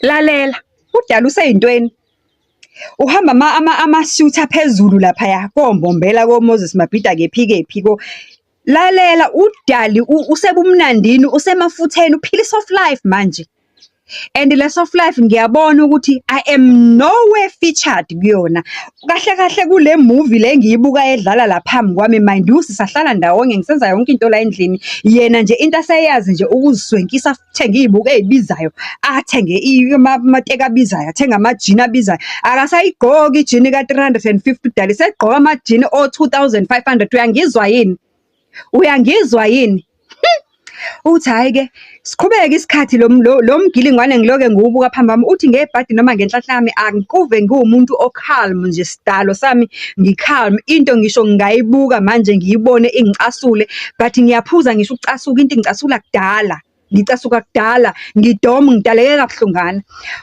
Lalela, udala useyintweni. Uhamba ama-shooter phezulu laphaya kombombela koMoses Mabhida kephi ko. Lalela udali usebumnandini usemafutheni uphila i-soft life manje. And le soft life ngiyabona ukuthi I am nowhere featured kuyona. Kahle kahle kule movie le ngiyibuka edlala la phambi kwami mind you sisahlala ndawonye ngisenza yonke into la endlini. Yena nje into aseyazi nje ukuziswenkisa athenga izibuko ezibizayo, athenge amateka abizayo, athenga amajini abizayo. Akasayigqoki ijini ka350 udali segqoka amajini o2500. Uyangizwa yini? Uyangizwa yini? Uthi hayi ke siqhubeke isikhathi lo mgilingwane ngiloke ngiwubuka phambi kwami uthi ngebhadi noma ngenhlahla yami angikuve ngiwumuntu ocalm nje sidalo sami ngicalm into ngisho ngingayibuka manje ngiyibone ingicasule but ngiyaphuza ngisho ucasuka into ngicasula kudala. Ngicasuka kudala ngidoma ngidaleke kabuhlungana.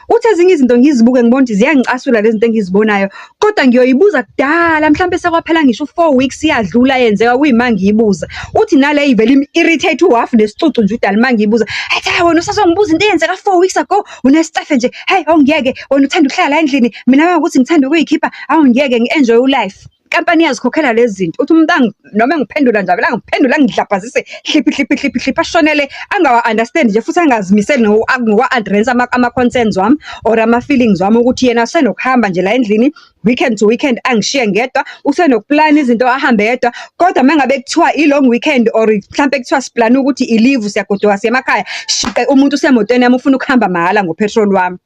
Uthi ezinye izinto ngizibuke ngibona ukuthi ziyangicasula lezi zinto engizibonayo kodwa ngiyoyibuza kudala mhlawumbe sekwaphela ngisho 4 weeks iyadlula yenzeka kuyima ngiyibuza. Uthi nale ivele irritate uhafu nesicucu nje udala mangiyibuza. Hayi wena usazongibuza into eyenzeka 4 weeks ago unestafe nje. Hey awungiyeke wena uthanda ukuhlala la endlini mina ukuthi ngithanda ukuyikhipha awungiyeke ngi-enjoy life. Kampani yazikhokhela lezi zinto uthi umuntu noma ngiphendula njalo la ngiphendula ngidlabhazise hliphi ashonele angawa-understand nje futhi angazimiseli nokuwa-address ama-concerns wami or ama-feelings wami ukuthi yena usenokuhamba nje la endlini weekend to weekend angishiye ngedwa usenokuplana izinto ahambe yedwa kodwa mengabe kuthiwa i-long weekend or mhlampe kuthiwa siplana ukuthi i-leave siyagodoka siya emakhaya shiqe umuntu usemotweni yami ufuna ukuhamba mahhala ngopetrol wami.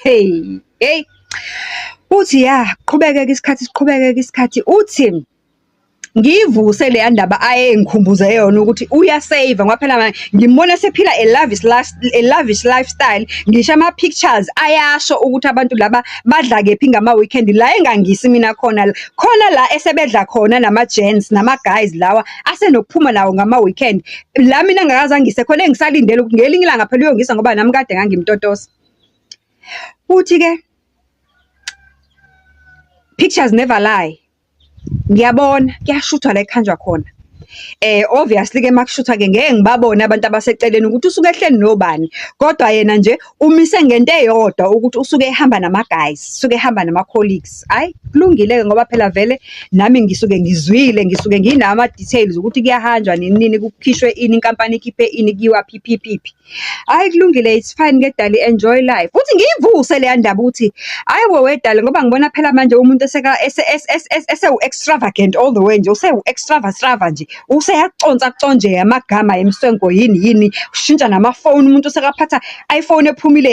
Hey uthi siqhubekeke isikhathi uthi ngivuse le ndaba ayengikhumbuze yona ukuthi uyasave ngoba phela ngimbona sephila a lavish lifestyle ngisho ama pictures ayasho ukuthi abantu laba badla kephi ngama weekend la engangisi mina khona la esebedla khona nama gents nama guys lawa asenokuphuma lawo ngama weekend la mina ngakaza ngisekhona engisalindele ukuthi ngelinye ilanga phela uyongisa ngoba nami kade ngangimtotosa. Uthi ke pictures never lie. Ngiyabona kuyashuthwa la ekhanjwa khona. Obviously ke makushuthwa ke ngeke ngibabone abantu abaseceleni ukuthi usuke ehleli nobani kodwa yena nje umise ngento eyodwa ukuthi usuke ehamba nama guys usuke ehamba nama colleagues. Hayi kulungile ngoba phela vele nami ngisuke ngizwile ngisuke nginama details ukuthi kuyahanjwa nini kukhishwe ini inkampani ikhiphe ini kiwa phi. Hayi kulungile it's fine ke dali enjoy life. Uthi ngivuse le ndaba uthi hayi wedali ngoba ngibona phela manje umuntu ese extravagant all the way nje use extrava nje useyaconsa kuconje amagama emswengo yini ushintsha namafoni umuntu sekaphatha iPhone ephumile